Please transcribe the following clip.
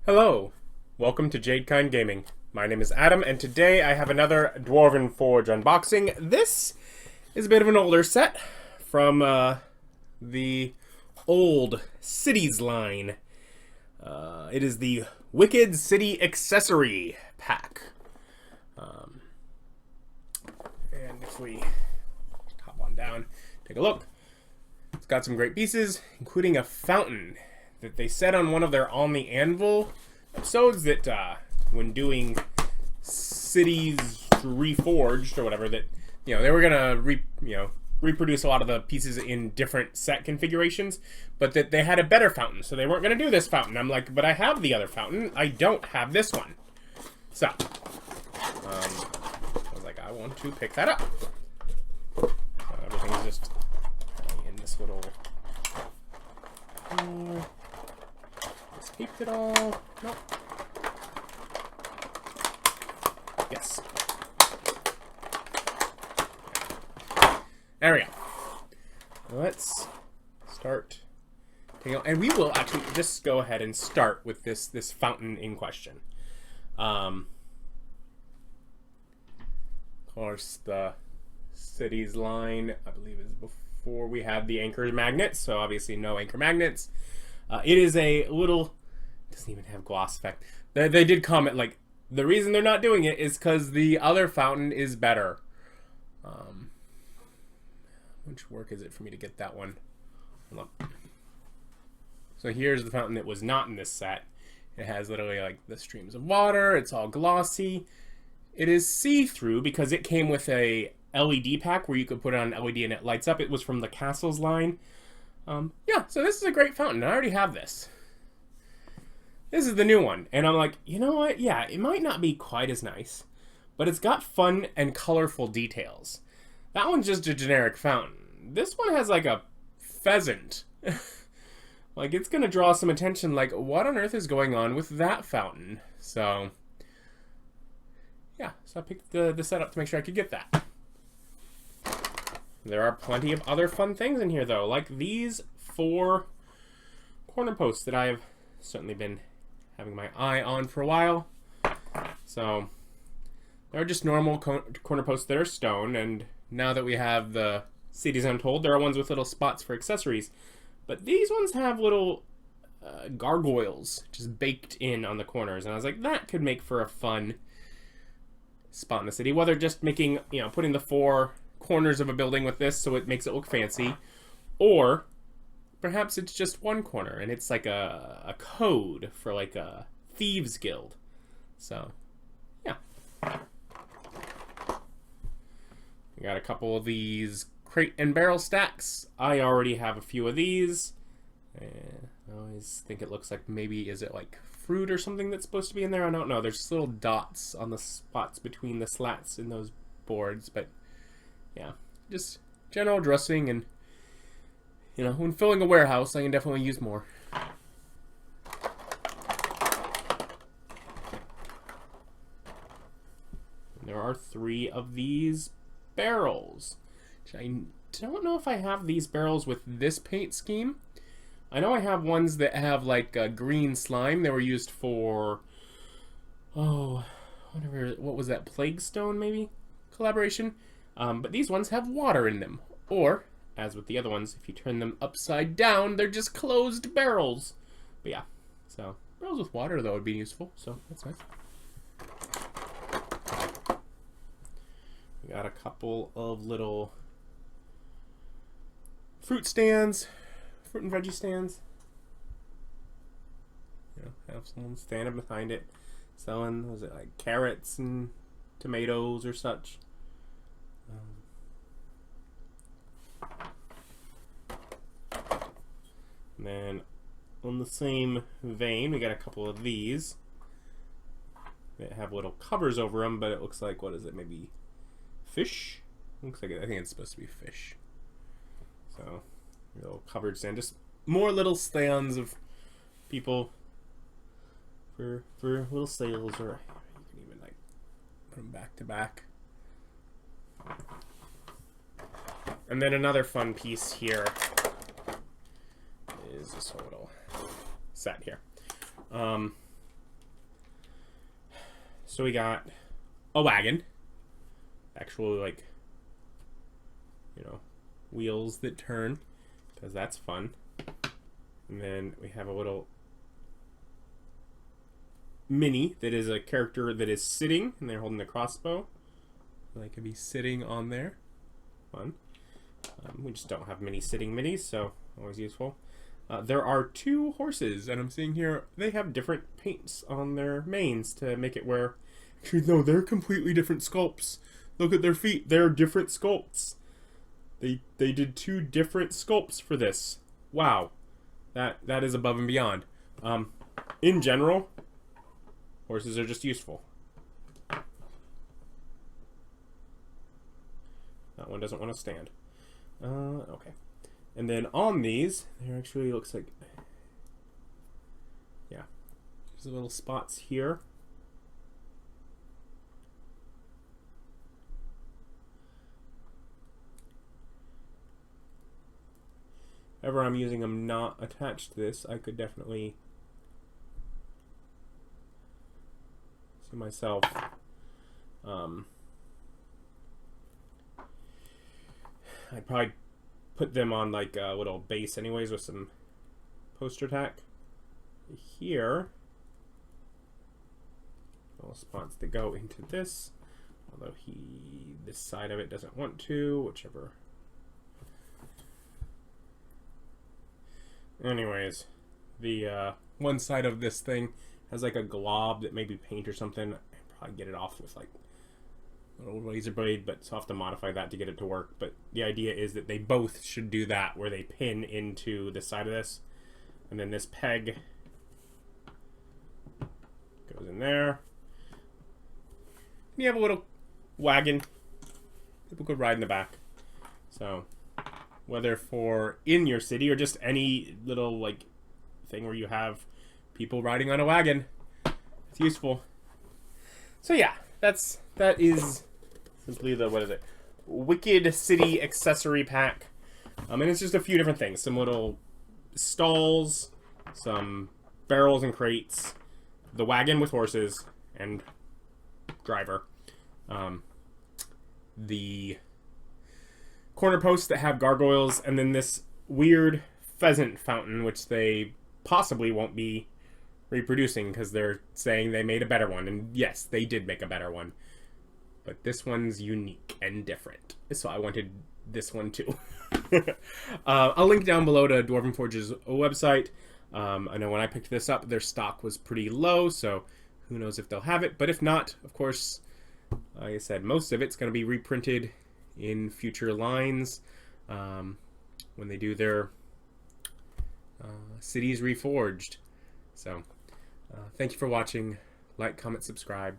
Hello, welcome to Jadekind Gaming. My name is Adam, and today I have another Dwarven Forge unboxing. This is a bit of an older set from the old Cities line. It is the Wicked City Accessory Pack. And if we hop on down, take a look. It's got some great pieces, including a fountain that they said on one of their On the Anvil episodes that when doing Cities Reforged or whatever, that they were gonna reproduce a lot of the pieces in different set configurations, but that they had a better fountain, so they weren't gonna do this fountain. I'm like, but I have the other fountain. I don't have this one. So I was like, I want to pick that up. Everything's just in this little. Escaped it all. Nope. Yes. There we go. Let's start. And we will actually just go ahead and start with this fountain in question. Of course, the Cities line, I believe, is before we had the anchor magnets, so obviously no anchor magnets. It is a little, doesn't even have gloss effect. They did comment, like, the reason they're not doing it is because the other fountain is better. How much work is it for me to get that one? Hold on. So here's the fountain that was not in this set. It has literally like the streams of water. It's all glossy. It is see-through because it came with a LED pack where you could put it on an LED and it lights up. It was from the Castles line. Yeah, so this is a great fountain. I already have this. This is the new one. And I'm like, you know what? Yeah, it might not be quite as nice, but it's got fun and colorful details. That one's just a generic fountain. This one has like a pheasant. Like, it's going to draw some attention. Like, what on earth is going on with that fountain? So, yeah. So I picked the setup to make sure I could get that. There are plenty of other fun things in here, though, like these 4 corner posts that I've certainly been having my eye on for a while. So, they're just normal corner posts that are stone, and now that we have the Cities Untold, there are ones with little spots for accessories. But these ones have little gargoyles just baked in on the corners, and I was like, that could make for a fun spot in the city. Whether just making, putting the 4 corners of a building with this so it makes it look fancy, or perhaps it's just one corner and it's like a code for like a thieves guild. So yeah, we got a couple of these crate and barrel stacks. I already have a few of these. I always think it looks like, maybe, is it like fruit or something that's supposed to be in there? I don't know. There's little dots on the spots between the slats in those boards, but yeah, just general dressing, and when filling a warehouse, I can definitely use more. And there are 3 of these barrels. I don't know if I have these barrels with this paint scheme. I know I have ones that have like a green slime. They were used for, what was that, Plague Stone maybe collaboration. But these ones have water in them. Or, as with the other ones, if you turn them upside down, they're just closed barrels. But yeah, so barrels with water, though, would be useful. So that's nice. We got a couple of little fruit stands, fruit and veggie stands. Have someone standing behind it selling, was it like carrots and tomatoes or such? And then on the same vein, we got a couple of these that have little covers over them, but it looks like, what is it, maybe fish? Looks like I think it's supposed to be fish. So, little covered stand, just more little stands of people for little sales, or you can even like put them back to back. And then another fun piece here is this whole little set here. So we got a wagon, actually, like, you know, wheels that turn, because that's fun. And then we have a little mini that is a character that is sitting, and they're holding a crossbow. They could be sitting on there. Fun. We just don't have many sitting minis, so always useful. There are 2 horses, and I'm seeing here they have different paints on their manes to make it where... Actually, no, they're completely different sculpts. Look at their feet. They're different sculpts. They did 2 different sculpts for this. Wow. That is above and beyond. In general, horses are just useful. That one doesn't want to stand. Okay. And then on these, there actually looks like... Yeah. There's little spots here. If ever I'm using them not attached to this, I could definitely see myself I'd probably put them on like a little base anyways with some poster tack. Here, little spots that go into this, although this side of it doesn't want to, whichever. Anyways, the one side of this thing has like a glob that maybe paint or something. I'd probably get it off with like a little razor blade, but so I'll have to modify that to get it to work. But the idea is that they both should do that, where they pin into the side of this, and then this peg goes in there. And you have a little wagon people could ride in the back. So whether for in your city or just any little like thing where you have people riding on a wagon, it's useful. So yeah, that is simply the, what is it, Wicked City Accessory Pack. And it's just a few different things. Some little stalls, some barrels and crates, the wagon with horses, and driver. The corner posts that have gargoyles, and then this weird pheasant fountain, which they possibly won't be reproducing because they're saying they made a better one. And yes, they did make a better one. But this one's unique and different. So I wanted this one too. I'll link down below to Dwarven Forge's website. I know when I picked this up, their stock was pretty low, so who knows if they'll have it. But if not, of course, like I said, most of it's going to be reprinted in future lines when they do their cities reforged. So thank you for watching. Like, comment, subscribe.